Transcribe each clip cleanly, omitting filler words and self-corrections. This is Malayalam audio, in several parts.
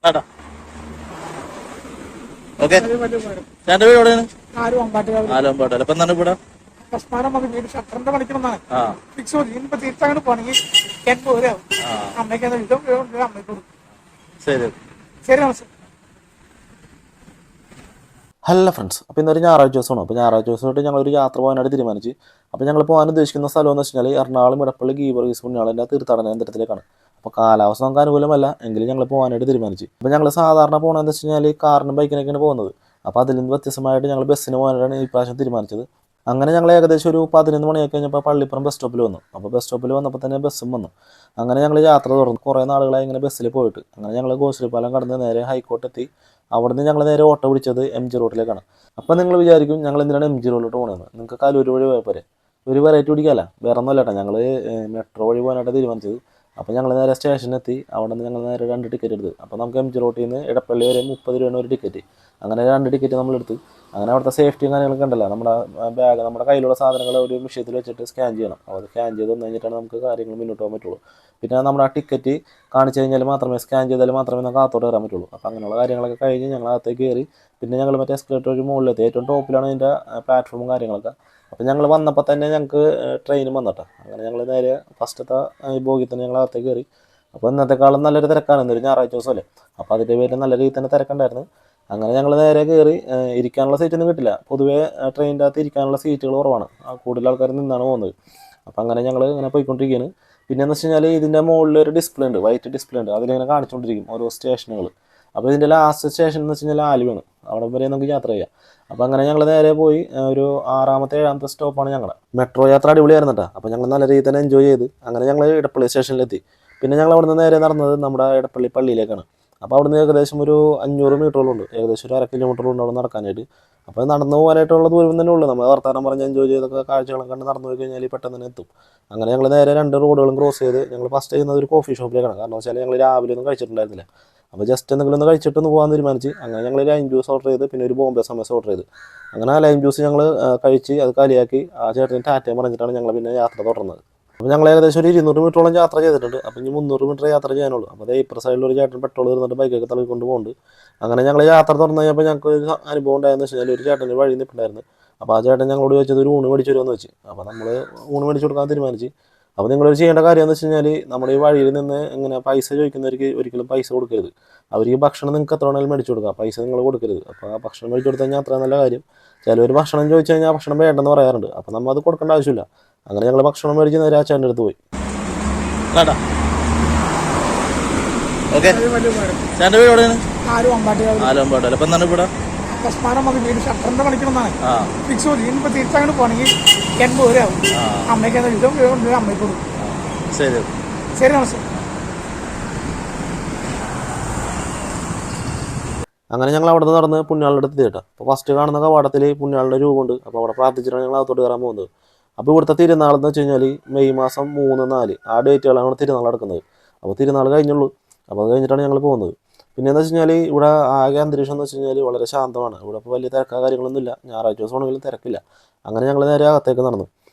കേട്ടാ ഓക്കെ. ചേട്ടൻ്റെ വീട് എവിടെയാണ്? ആലുവമ്പാട്ടല്ല. ഇപ്പൊ എന്താണ് ഇവിടെ ഷട്ടറിന്റെ പണിക്കണമെന്നാണ് ആ ഫിക്സ് മതി. ഇനിയിപ്പോ തിരിച്ചങ്ങോട്ട് പോകണമെങ്കിൽ 80 രൂപയാവും. ആ അമ്മയ്ക്ക് അമ്മയ്ക്ക് കൊടുക്കും. ശരി. ശരി നമസ്കാരം. ഹലോ ഫ്രണ്ട്സ്, അപ്പോൾ ഇന്നൊരു ഞായറാഴ്ച ദിവസമാണ്. അപ്പോൾ ഞായറാഴ്ച ദിവസമായിട്ട് ഞങ്ങളൊരു യാത്ര പോകാനായിട്ട് തീരുമാനിച്ചു. അപ്പോൾ ഞങ്ങൾ പോകാൻ ഉദ്ദേശിക്കുന്ന സ്ഥലം എന്ന് വെച്ചാൽ എറണാകുളം ഇടപ്പള്ളി ഗീവർഗീസ് പുണ്യാളൻ്റെ തീർത്ഥാടന കേന്ദ്രത്തിലേക്കാണ്. അപ്പോൾ കാലാവസ്ഥ നമുക്ക് അനുകൂലമല്ല എങ്കിലും ഞങ്ങൾ പോകാനായിട്ട് തീരുമാനിച്ചു. അപ്പോൾ ഞങ്ങൾ സാധാരണ പോകണമെന്ന് വെച്ച് കഴിഞ്ഞാൽ കാറിനും ബൈക്കിനൊക്കെയാണ് പോകുന്നത്. അപ്പോൾ അതിൽ നിന്ന് വ്യത്യസ്തമായിട്ട് ഞങ്ങൾ ബസ്സിന് പോകാനാണ് ഈ പ്രാവശ്യം തീരുമാനിച്ചത്. അങ്ങനെ ഞങ്ങൾ ഏകദേശം ഒരു 11 മണിയൊക്കെ കഴിഞ്ഞപ്പോൾ പള്ളിപ്പുറം ബസ് സ്റ്റോപ്പിൽ വന്നു. അപ്പോൾ ബസ് സ്റ്റോപ്പിൽ വന്നപ്പോൾ തന്നെ ബസ്സും വന്നു. അങ്ങനെ ഞങ്ങൾ യാത്ര തുറന്നു. കുറേ നാളുകളായി ഇങ്ങനെ ബസ്സിൽ പോയിട്ട് അങ്ങനെ ഞങ്ങൾ ഗോശ്രീപാലം കടന്ന് നേരെ ഹൈക്കോർട്ട് എത്തി. അവിടെ നിന്ന് ഞങ്ങൾ നേരെ ഓട്ടോ പിടിച്ചത് MG റോഡിലേക്കാണ്. അപ്പോൾ നിങ്ങൾ വിചാരിക്കും ഞങ്ങൾ എന്തിനാണ് MG റോഡിലോട്ട് പോകുന്നത്, നിങ്ങൾക്ക് കലൂർ വഴി പോയപ്പോരെ, ഒരു വെറൈറ്റി പിടിക്കാമല്ല, വേറെ ഒന്നുമല്ല കേട്ടോ. ഞങ്ങൾ മെട്രോ വഴി പോകാനായിട്ട് തീരുമാനിച്ചത്. അപ്പോൾ ഞങ്ങൾ നേരെ സ്റ്റേഷനിലെത്തി. അവിടെ നിന്ന് ഞങ്ങൾ നേരെ 2 ടിക്കറ്റ് എടുത്ത്. അപ്പോൾ നമുക്ക് MG റോഡിൽ നിന്ന് ഇടപ്പള്ളി വരെ 30 രൂപയാണ് ഒരു ടിക്കറ്റ്. അങ്ങനെ 2 ടിക്കറ്റ് നമ്മളെടുത്ത്. അങ്ങനെ അവിടുത്തെ സേഫ്റ്റിയും കാര്യങ്ങളൊക്കെ ഉണ്ടല്ലോ, നമ്മുടെ ബാഗ്, നമ്മുടെ കയ്യിലുള്ള സാധനങ്ങൾ ഒരു വിഷയത്തിൽ വെച്ചിട്ട് സ്കാൻ ചെയ്യണം. അത് സ്കാൻ ചെയ്ത് വന്നു കഴിഞ്ഞിട്ടാണ് നമുക്ക് കാര്യങ്ങൾ മുന്നോട്ട് പോകാൻ പറ്റുള്ളൂ. പിന്നെ നമ്മുടെ ആ ടിക്കറ്റ് കാണിച്ചു കഴിഞ്ഞാൽ മാത്രമേ, സ്കാൻ ചെയ്താൽ മാത്രമേ നമുക്ക് അകത്തോട്ട് കയറാൻ പറ്റുള്ളൂ. അപ്പോൾ അങ്ങനെയുള്ള കാര്യങ്ങളൊക്കെ കഴിഞ്ഞ് ഞങ്ങൾ അകത്തേക്ക് കയറി. പിന്നെ ഞങ്ങൾ മറ്റേ എസ്കലേറ്റർ വഴി മുകളിലെത്തി. ഏറ്റവും ടോപ്പിലാണ് അതിൻ്റെ പ്ലാറ്റ്ഫോമും കാര്യങ്ങളൊക്കെ. അപ്പോൾ ഞങ്ങൾ വന്നപ്പോൾ തന്നെ ഞങ്ങൾക്ക് ട്രെയിനും വന്നിട്ടോ. അങ്ങനെ ഞങ്ങൾ നേരെ ഫസ്റ്റത്തെ ബോഗിൽ തന്നെ ഞങ്ങൾ അകത്തേക്ക് കയറി. അപ്പോൾ ഇന്നത്തെക്കാളും നല്ലൊരു തിരക്കാണ്, ഇന്നൊരു ഞായറാഴ്ച ദിവസമല്ലേ. അപ്പോൾ അതിൻ്റെ പേരിൽ നല്ല രീതിയിൽ തന്നെ തിരക്കുണ്ടായിരുന്നു. അങ്ങനെ ഞങ്ങൾ നേരെ കയറി. ഇരിക്കാനുള്ള സീറ്റൊന്നും കിട്ടില്ല. പൊതുവേ ട്രെയിനിൻ്റെ അകത്ത് ഇരിക്കാനുള്ള സീറ്റുകൾ കുറവാണ്, കൂടുതൽ ആൾക്കാർ നിന്നാണ് പോകുന്നത്. അപ്പോൾ അങ്ങനെ ഞങ്ങൾ ഇങ്ങനെ പോയിക്കൊണ്ടിരിക്കുകയാണ്. പിന്നെയെന്ന് വെച്ച് കഴിഞ്ഞാൽ ഇതിൻ്റെ മുകളിൽ ഒരു ഡിസ്പ്ലേ ഉണ്ട്, വൈറ്റ് ഡിസ്പ്ലേ ഉണ്ട്. അതിലിങ്ങനെ കാണിച്ചുകൊണ്ടിരിക്കും ഓരോ സ്റ്റേഷനുകൾ. അപ്പോൾ ഇതിൻ്റെ ലാസ്റ്റ് സ്റ്റേഷൻ എന്ന് വെച്ച് കഴിഞ്ഞാൽ ആലുവയാണ്. അവിടെ വരെ നമുക്ക് യാത്ര ചെയ്യാം. അപ്പോൾ അങ്ങനെ ഞങ്ങൾ നേരെ പോയി. ഒരു 6ാമത്തെ 7ാമത്തെ സ്റ്റോപ്പാണ് ഞങ്ങളുടെ മെട്രോ യാത്ര. അടിപൊളിയായിരുന്നു കേട്ടോ. അപ്പോൾ ഞങ്ങൾ നല്ല രീതിയിൽ തന്നെ എൻജോയ് ചെയ്ത് അങ്ങനെ ഞങ്ങൾ ഇടപ്പള്ളി സ്റ്റേഷനിലെത്തി. പിന്നെ ഞങ്ങൾ അവിടെ നിന്ന് നേരെ നടന്നത് നമ്മുടെ ഇടപ്പള്ളി പള്ളിയിലേക്കാണ്. അപ്പോൾ അവിടെ നിന്ന് ഏകദേശം ഒരു 500 മീറ്ററോളം, ഏകദേശം ഒരു 1/2 കിലോമീറ്ററുണ്ട് അവിടെ നടക്കാനായിട്ട്. അപ്പോൾ നടന്നു പോകാനായിട്ടുള്ള ദൂരം തന്നെ ഉള്ളൂ. നമ്മൾ വർത്തമാനം പറഞ്ഞ് എൻജോയ് ചെയ്തൊക്കെ കാഴ്ചകളൊക്കെ കണ്ട് നടന്നു പോയി കഴിഞ്ഞാൽ പെട്ടെന്ന് തന്നെ എത്തും. അങ്ങനെ ഞങ്ങൾ നേരെ 2 റോഡുകളും ക്രോസ് ചെയ്ത് ഞങ്ങൾ ഫസ്റ്റ് ചെയ്യുന്നത് ഒരു കോഫി ഷോപ്പിലേക്കാണ്. കാരണം വെച്ചാൽ ഞങ്ങൾ രാവിലെ ഒന്നും കഴിച്ചിട്ടുണ്ടായിരുന്നില്ല. അപ്പോൾ ജസ്റ്റ് എന്തെങ്കിലും ഒന്ന് കഴിച്ചിട്ടൊന്ന് പോകാൻ തീരുമാനിച്ച് അങ്ങനെ ഞങ്ങൾ ലൈം ജ്യൂസ് ഓർഡർ ചെയ്ത്, പിന്നെ ഒരു ബോംബെ സമോസ ഓർഡർ ചെയ്ത്. അങ്ങനെ ലൈം ജ്യൂസ് ഞങ്ങൾ കഴിച്ച് അത് കാലിയാക്കി ആ ചേട്ടന് ടാറ്റയും പറഞ്ഞിട്ടാണ് ഞങ്ങൾ പിന്നെ യാത്ര തുടർന്നത്. അപ്പോൾ ഞങ്ങൾ ഏകദേശം ഒരു 200 മീറ്ററോളം യാത്ര ചെയ്തിട്ടുണ്ട്. അപ്പോൾ ഇനി 300 മീറ്റർ യാത്ര ചെയ്യാനുള്ളൂ. അപ്പോൾ അതേ ഇപ്പുറ സൈഡിൽ ഒരു ചേട്ടൻ പെട്രോൾ തീർന്നിട്ട് ബൈക്കൊക്കെ തള്ളിക്കൊണ്ട് പോകുന്നുണ്ട്. അങ്ങനെ ഞങ്ങൾ യാത്ര തുറന്നു കഴിഞ്ഞപ്പോൾ ഞങ്ങൾക്ക് ഒരു അനുഭവം ഉണ്ടായെന്ന് വെച്ച് കഴിഞ്ഞാൽ ഒരു ചേട്ടൻ്റെ വഴി നിൽപ്പുണ്ടായിരുന്നു. അപ്പോൾ ആ ചേട്ടൻ ഞങ്ങളോട് ചോദിച്ചത് ഒരു ഊണ് മേടിച്ചു വരുമെന്ന് വെച്ച്. അപ്പോൾ നമ്മൾ ഊണ് മേടിച്ചു കൊടുക്കാൻ തീരുമാനിച്ച്. അപ്പോൾ നിങ്ങളൊരു ചെയ്യേണ്ട കാര്യം എന്ന് വെച്ച് കഴിഞ്ഞാൽ നമ്മുടെ ഈ വഴിയിൽ നിന്ന് ഇങ്ങനെ പൈസ ചോദിക്കുന്നവർക്ക് ഒരിക്കലും പൈസ കൊടുക്കരുത്. അവർക്ക് ഭക്ഷണം നിങ്ങൾക്ക് എത്ര വേണമെങ്കിലും മേടിച്ചു കൊടുക്കാം, പൈസ നിങ്ങൾ കൊടുക്കരുത്. അപ്പോൾ ആ ഭക്ഷണം മേടിച്ചു കൊടുത്തു കഴിഞ്ഞാൽ അത്ര നല്ല കാര്യം. ചിലവർ ഭക്ഷണം ചോദിച്ചു കഴിഞ്ഞാൽ ഭക്ഷണം വേണ്ടെന്ന് പറയാറുണ്ട്. അപ്പോൾ നമ്മൾ അത് കൊടുക്കേണ്ട ആവശ്യമില്ല. അങ്ങനെ ഞങ്ങൾ ഭക്ഷണം മേടിച്ച് നേരെ ആ ചേട്ടൻ്റെ അടുത്ത് പോയി. കേട്ടാ ഓക്കെ. ചേട്ടൻ്റെ വീട് എവിടെയാണ്? ആലുവമ്പാട്ടല്ല. ഇപ്പൊ എന്താണ് ഇവിടെ ഷട്ടറിന്റെ പണിക്കണമെന്നാണ് ആ ഫിക്സ് മതി. ഇനിയിപ്പോ തിരിച്ചങ്ങോട്ട് പോകണമെങ്കിൽ 80 രൂപയാവും. അമ്മയ്ക്ക് അമ്മയ്ക്ക് കൊടുക്കും. ശരി. ശരി നമസ്കാരം. അങ്ങനെ ഞങ്ങൾ അവിടെ നിന്ന് നടന്ന് പുണ്യാളുടെ അടുത്ത് കേട്ടോ. അപ്പോൾ ഫസ്റ്റ് കാണുന്ന കവാടത്തിൽ പുണ്യാളുടെ രൂപമുണ്ട്. അപ്പോൾ അവിടെ പ്രാർത്ഥിച്ചിട്ടാണ് ഞങ്ങൾ അകത്തോട്ട് കയറാൻ പോകുന്നത്. അപ്പോൾ ഇവിടുത്തെ തിരുനാളെന്ന് വെച്ച് കഴിഞ്ഞാൽ മെയ് മാസം 3, 4 ആ ഡേറ്റുകളാണ് ഇവിടെ തിരുനാൾ നടക്കുന്നത്. അപ്പോൾ തിരുനാൾ കഴിഞ്ഞുള്ളൂ. അപ്പോൾ അത് കഴിഞ്ഞിട്ടാണ് ഞങ്ങൾ പോകുന്നത്. പിന്നെയെന്ന് വെച്ച് കഴിഞ്ഞാൽ ഇവിടെ ആകെ അന്തരീക്ഷം എന്ന് വെച്ച് കഴിഞ്ഞാൽ വളരെ ശാന്തമാണ്. ഇവിടെ ഇപ്പോൾ വലിയ തിരക്കാ കാര്യങ്ങളൊന്നുമില്ല. ഞായറാഴ്ച ദിവസമാണെങ്കിലും തിരക്കില്ല. അങ്ങനെ ഞങ്ങൾ നേരെ അകത്തേക്ക് നടന്നു.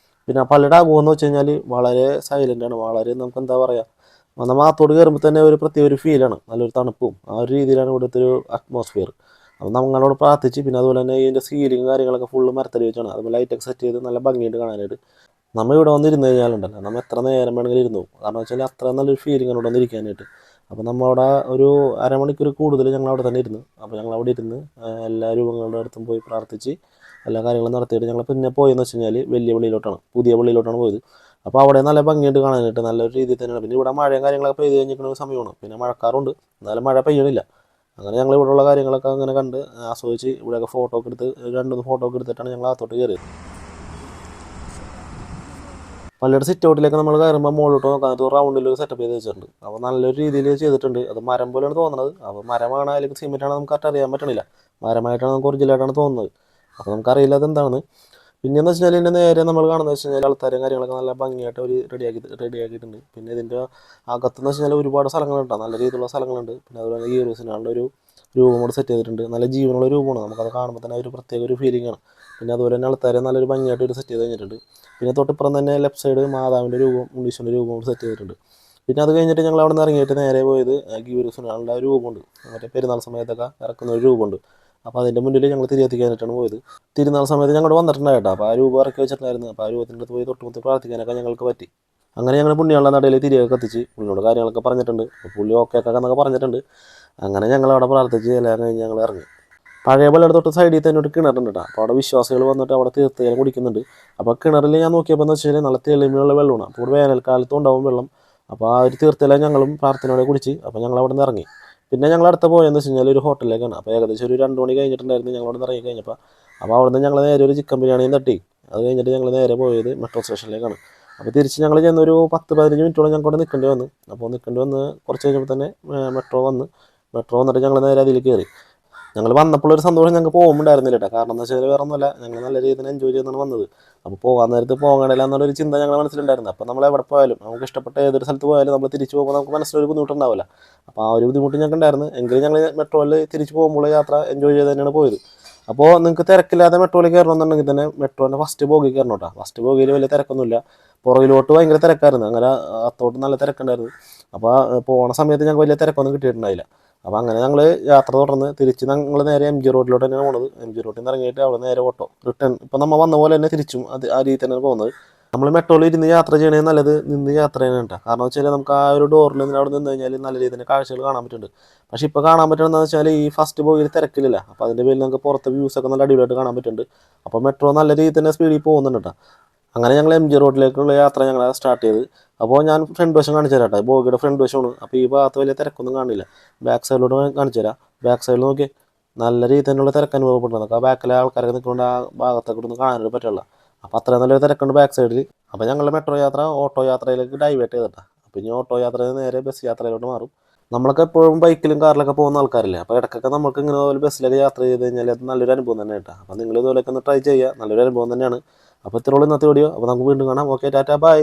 പിന്നെ പള്ളിയുടെ ആകുമെന്ന് വെച്ച് കഴിഞ്ഞാൽ വളരെ സൈലൻ്റാണ്. വളരെ നമുക്ക് എന്താ പറയുക, നമ്മൾ അകത്തോട്ട് കയറുമ്പോൾ തന്നെ ഒരു പ്രത്യേക ഒരു ഫീലാണ്, നല്ലൊരു തണുപ്പും ആ ഒരു രീതിയിലാണ് ഇവിടുത്തെ ഒരു അറ്റ്മോസ്ഫിയർ. അപ്പോൾ നമ്മളോട് പ്രാർത്ഥിച്ച് പിന്നെ അതുപോലെ തന്നെ ഇതിൻ്റെ സീലിംഗ് കാര്യങ്ങളൊക്കെ ഫുള്ള് മരത്തടി വെച്ചാണ്. അതുപോലെ ലൈറ്റൊക്കെ സെറ്റ് ചെയ്ത് നല്ല ഭംഗിയുണ്ട് കാണാനായിട്ട്. നമ്മൾ ഇവിടെ വന്നിരുന്ന് കഴിഞ്ഞാലുണ്ടല്ലോ നമ്മൾ എത്ര നേരം വേണമെങ്കിലും ഇരുന്നു പോകും. കാരണം വെച്ചാൽ അത്ര നല്ലൊരു ഫീലിംഗ് ആണ് ഇവിടെ വന്നിരിക്കാനായിട്ട്. അപ്പോൾ നമ്മളവിടെ ഒരു അരമണിക്കൂർ കൂടുതൽ ഞങ്ങൾ അവിടെ തന്നെ ഇരുന്ന്. അപ്പോൾ ഞങ്ങൾ അവിടെ ഇരുന്ന് എല്ലാ രൂപങ്ങളുടെ അടുത്തും പോയി പ്രാർത്ഥിച്ച് എല്ലാ കാര്യങ്ങളും നടത്തിയിട്ട് ഞങ്ങൾ പിന്നെ പോയെന്ന് വെച്ച് കഴിഞ്ഞാൽ വലിയ പള്ളിയിലോട്ടാണ്, പുതിയ പള്ളിയിലോട്ടാണ് പോയത്. അപ്പോൾ അവിടെ നല്ല ഭംഗിയായിട്ട് കാണാനായിട്ട് നല്ലൊരു രീതിയിൽ തന്നെയാണ്. പിന്നെ ഇവിടെ മഴയും കാര്യങ്ങളൊക്കെ പെയ്ത് കഴിഞ്ഞിരിക്കുന്ന ഒരു സമയമാണ്. പിന്നെ മഴക്കാറുണ്ട്, എന്നാലും മഴ പെയ്യണില്ല. അങ്ങനെ ഞങ്ങൾ ഇവിടെയുള്ള കാര്യങ്ങളൊക്കെ അങ്ങനെ കണ്ട് ആസ്വദിച്ച് ഇവിടെയൊക്കെ ഫോട്ടോ ഒക്കെ എടുത്ത് 2-3 ഫോട്ടോ ഒക്കെ എടുത്തിട്ടാണ് ഞങ്ങൾ അകത്തോട്ട് കയറിയത്. പള്ളിയുടെ സിറ്റ് ഔട്ടിലേക്ക് നമ്മൾ കയറുമ്പോൾ മുകളിലോട്ട് നോക്കാനായിട്ട് ഒരു റൗണ്ടിലൊരു സെറ്റപ്പ് ചെയ്ത് വെച്ചിട്ടുണ്ട്. അപ്പോൾ നല്ലൊരു രീതിയിൽ ചെയ്തിട്ടുണ്ട്. അത് മരം പോലെയാണ് തോന്നുന്നത്. അപ്പോൾ മരമാണ് അല്ലെങ്കിൽ സിമെൻറ്റാണ് നമുക്ക് കറക്റ്റ് അറിയാൻ പറ്റണില്ല. മരമായിട്ടാണ് നമുക്ക് ഒറിജിനലായിട്ടാണ് തോന്നുന്നത്. അപ്പോൾ നമുക്കറിയില്ല അതെന്താണെന്ന്. പിന്നെയെന്ന് വെച്ച് കഴിഞ്ഞാൽ ഇതിൻ്റെ നേരെ നമ്മൾ കാണുന്നത് വെച്ച് കഴിഞ്ഞാൽ ആൾക്കാരും കാര്യങ്ങളൊക്കെ നല്ല ഭംഗിയായിട്ട് ഒരു റെഡിയാക്കിയിട്ടുണ്ട്. പിന്നെ ഇതിൻ്റെ അകത്തെന്ന് വെച്ച് കഴിഞ്ഞാൽ ഒരുപാട് സ്ഥലങ്ങളുണ്ട്, നല്ല രീതിയിലുള്ള സ്ഥലങ്ങളുണ്ട്. പിന്നെ അതുപോലെ ഈ റൂസിനാളുടെ ഒരു രൂപം കൂടെ സെറ്റ് ചെയ്തിട്ടുണ്ട്. നല്ല ജീവനുള്ള രൂപമാണ്. നമുക്കത് കാണുമ്പോൾ തന്നെ ഒരു പ്രത്യേക ഒരു ഫീലിംഗ് ആണ്. പിന്നെ അതുപോലെ തന്നെ ആൾക്കാരെ നല്ലൊരു ഭംഗിയായിട്ട് ഒരു സെറ്റ് ചെയ്ത് കഴിഞ്ഞിട്ടുണ്ട്. പിന്നെ തൊട്ടിപ്പുറം തന്നെ ലെഫ്റ്റ് സൈഡ് മാതാവിൻ്റെ രൂപം, ഉണ്ണീശ്വരൻ്റെ രൂപം കൂടെ സെറ്റ് ചെയ്തിട്ടുണ്ട്. പിന്നെ അത് കഴിഞ്ഞിട്ട് ഞങ്ങൾ അവിടെ നിന്ന് ഇറങ്ങിയിട്ട് നേരെ പോയത് ഗീവർ ഗീസുണിയാളുടെ ഒരു രൂപമുണ്ട്, മറ്റേ പെരുന്നാൾ സമയത്തൊക്കെ ഇറക്കുന്ന ഒരു രൂപമുണ്ട്. അപ്പോൾ അതിൻ്റെ മുന്നിൽ ഞങ്ങൾ തിരികെത്തിക്കാനായിട്ടാണ് പോയത്. തിരുനാൾ സമയത്ത് ഞങ്ങൾ വന്നിട്ടുണ്ടായിട്ടോ. അപ്പോൾ ആ രൂപം ഇറക്കി വെച്ചിട്ടുണ്ടായിരുന്നു. അപ്പോൾ ആ രൂപത്തിൻ്റെ അടുത്ത് പോയി തൊട്ടുമുത്തി പ്രാർത്ഥിക്കാനൊക്കെ ഞങ്ങൾക്ക് പറ്റി. അങ്ങനെ ഞങ്ങൾ പുണ്യാളുടെ നടയിൽ തിരികെ കത്തിച്ച് പുള്ളിയോട് കാര്യങ്ങളൊക്കെ പറഞ്ഞിട്ടുണ്ട്. അപ്പോൾ പുള്ളി ഓക്കെ ഒക്കെ എന്നൊക്കെ പറഞ്ഞിട്ടുണ്ട്. അങ്ങനെ ഞങ്ങൾ അവിടെ പ്രാർത്ഥിച്ച് എല്ലാം കഴിഞ്ഞ് ഞങ്ങൾ ഇറങ്ങി. പഴയ പള്ളിയുടെ തൊട്ട് സൈഡിൽ തന്നെ ഒരു കിണറുണ്ട് കേട്ടോ. അപ്പോൾ അവിടെ വിശ്വാസികൾ വന്നിട്ട് അവിടെ തീർത്ഥം കുടിക്കുന്നുണ്ട്. അപ്പോൾ കിണറിൽ ഞാൻ നോക്കിയപ്പോൾ എന്ന് വെച്ചാൽ നല്ല തെളിമയുള്ള വെള്ളമാണ്. അപ്പോൾ ഇവിടെ വേനൽക്കാലത്തും ഉണ്ടാവും വെള്ളം. അപ്പോൾ ആ ഒരു തീർത്ഥം ഞങ്ങളും പ്രാർത്ഥനയോടെ കുടിച്ച് അപ്പോൾ ഞങ്ങൾ അവിടെ നിന്ന് ഇറങ്ങി. പിന്നെ ഞങ്ങൾ അടുത്ത പോയെന്ന് വെച്ച് കഴിഞ്ഞാൽ ഒരു ഹോട്ടലിലേക്കാണ്. അപ്പോൾ ഏകദേശം ഒരു 2 മണി കഴിഞ്ഞിട്ടുണ്ടായിരുന്നു ഞങ്ങൾ അവിടെ നിന്ന് ഇറങ്ങി കഴിഞ്ഞപ്പോൾ. അപ്പോൾ അവിടെ നിന്ന് ഞങ്ങൾ നേരെ ഒരു ചിക്കൻ ബിരിയാണിയും തട്ടി. അത് കഴിഞ്ഞിട്ട് ഞങ്ങൾ നേരെ പോയത് മെട്രോ സ്റ്റേഷനിലേക്കാണ്. അപ്പോൾ തിരിച്ച് ഞങ്ങൾ ചെന്നൊരു 10-15 മിനിറ്റോളം ഞങ്ങൾക്ക് അവിടെ നിൽക്കേണ്ടി വന്നു. അപ്പോൾ നിൽക്കേണ്ടി വന്ന് കുറച്ച് കഴിഞ്ഞപ്പോൾ തന്നെ മെട്രോ വന്നിട്ട് ഞങ്ങൾ നേരെ അതിൽ കയറി. ഞങ്ങൾ വന്നപ്പോൾ ഒരു സന്തോഷം ഞങ്ങൾക്ക് പോകുമ്പോണ്ടായിരുന്നില്ല കേട്ടോ. കാരണം എന്താ വെച്ചാൽ വേറെ ഒന്നുമല്ല, ഞങ്ങൾ നല്ല രീതിയിൽ എൻജോയ് ചെയ്താണ് വന്നത്. അപ്പോൾ പോകാൻ നേരത്ത് പോകണില്ല എന്നുള്ളൊരു ചിന്ത ഞങ്ങളുടെ മനസ്സിലുണ്ടായിരുന്നു. അപ്പോൾ നമ്മൾ എവിടെ പോയാലും നമുക്ക് ഇഷ്ടപ്പെട്ട ഏതൊരു സ്ഥലത്ത് പോയാലും നമ്മൾ തിരിച്ച് പോകുമ്പോൾ നമുക്ക് മനസ്സിലൊരു ബുദ്ധിമുട്ടുണ്ടാവില്ല. അപ്പോൾ ആ ഒരു ബുദ്ധിമുട്ട് ഞങ്ങൾക്ക് ഉണ്ടായിരുന്നു. എങ്കിലും ഞങ്ങൾ മെട്രോയിൽ തിരിച്ച് പോകുമ്പോൾ യാത്ര എൻജോയ് ചെയ്ത് തന്നെയാണ് പോയത്. അപ്പോൾ നിങ്ങൾക്ക് തിരക്കില്ലാതെ മെട്രോയിൽ കയറണമെന്നുണ്ടെങ്കിൽ തന്നെ മെട്രോൻ്റെ ഫസ്റ്റ് ബോഗി കയറണം കേട്ടോ. ഫസ്റ്റ് ബോഗിയിൽ വലിയ തിരക്കൊന്നുമില്ല. പുറകിലോട്ട് ഭയങ്കര തിരക്കായിരുന്നു. അങ്ങനെ അത്തോട്ട് നല്ല തിരക്കുണ്ടായിരുന്നു. അപ്പോൾ പോണ സമയത്ത് ഞങ്ങൾക്ക് വലിയ തിരക്കൊന്നും കിട്ടിയിട്ടുണ്ടായില്ല. അപ്പോൾ അങ്ങനെ ഞങ്ങൾ യാത്ര തുടർന്ന് തിരിച്ച് ഞങ്ങൾ നേരെ MG റോഡിലോട്ട് തന്നെയാണ് പോകുന്നത്. MG റോഡിൽ നിന്ന് ഇറങ്ങിയിട്ട് അവിടെ നേരെ ഓട്ടോ റിട്ടേൺ. ഇപ്പോൾ നമ്മൾ വന്ന പോലെ തന്നെ തിരിച്ചും ആ രീതിയിൽ തന്നെയാണ് പോകുന്നത്. നമ്മൾ മെട്രോയിൽ ഇരുന്ന് യാത്ര ചെയ്യണേ നല്ലത് നിന്ന് യാത്ര ചെയ്യണം കേട്ടോ. കാരണം വെച്ചാൽ നമുക്ക് ആ ഒരു ഡോറിൽ നിന്ന് അവിടെ നിന്ന് കഴിഞ്ഞാൽ നല്ല രീതിയിൽ തന്നെ കാഴ്ചകൾ കാണാൻ പറ്റുന്നുണ്ട്. പക്ഷേ ഇപ്പോൾ കാണാൻ പറ്റുന്നതെന്ന് വെച്ചാൽ ഈ ഫസ്റ്റ് ബോഗിയിൽ തിരക്കില്ല. അപ്പോൾ അതിൻ്റെ പേരിൽ നമുക്ക് പുറത്തെ വ്യൂസൊക്കെ നല്ല അടിപൊളിയായിട്ട് കാണാൻ പറ്റുന്നുണ്ട്. അപ്പോൾ മെട്രോ നല്ല രീതിയിൽ തന്നെ സ്പീഡിൽ പോകുന്നുണ്ട് കേട്ടോ. അങ്ങനെ ഞങ്ങൾ MG റോഡിലേക്കുള്ള യാത്ര ഞങ്ങൾ സ്റ്റാർട്ട് ചെയ്ത്. അപ്പോൾ ഞാൻ ഫ്രണ്ട് വശം കാണിച്ചു തരാം കേട്ടോ. ബോഗിയുടെ ഫ്രണ്ട് വശമാണ്. അപ്പോൾ ഈ ഭാഗത്ത് വലിയ തിരക്കൊന്നും കാണില്ല. ബാക്ക് സൈഡിലോട്ട് കാണിച്ചു തരാം. ബാക്ക് സൈഡിൽ നോക്കി നല്ല രീതിയിൽ തന്നെയുള്ള തിരക്ക് അനുഭവപ്പെടുന്നത്. ആ ബാക്കിലെ ആൾക്കാരൊക്കെ നിൽക്കൊണ്ട് ആ ഭാഗത്തൊക്കെ ഒന്നും കാണാനൊരു പറ്റുള്ളൂ. അപ്പോൾ അത്രയും നല്ലൊരു തിരക്കുണ്ട് ബാക്ക് സൈഡിൽ. അപ്പോൾ ഞങ്ങളുടെ മെട്രോ യാത്ര ഓട്ടോ യാത്രയിലേക്ക് ഡൈവേർട്ട് ചെയ്തിട്ടാണ്. അപ്പോൾ ഇനി ഓട്ടോ യാത്രയിൽ നേരെ ബസ് യാത്രയിലോട്ട് മാറും. നമ്മളൊക്കെ എപ്പോഴും ബൈക്കിലും കാറിലൊക്കെ പോകുന്ന ആൾക്കാരില്ലേ. അപ്പോൾ ഇടയ്ക്കൊക്കെ നമുക്ക് ഇങ്ങനെ പോലെ ബസ്സിലൊക്കെ യാത്ര ചെയ്ത് കഴിഞ്ഞാൽ അത് നല്ലൊരു അനുഭവം തന്നെ കേട്ടോ. അപ്പോൾ നിങ്ങൾ ഇതുപോലെയൊക്കെ ഒന്ന് ട്രൈ ചെയ്യുക. നല്ലൊരു അനുഭവം തന്നെയാണ്. അപ്പോൾ ഇത്രയുള്ള ഇന്നത്തെ വീഡിയോ. അപ്പോൾ നമുക്ക് വീണ്ടും കാണാം. Okay, tata, by.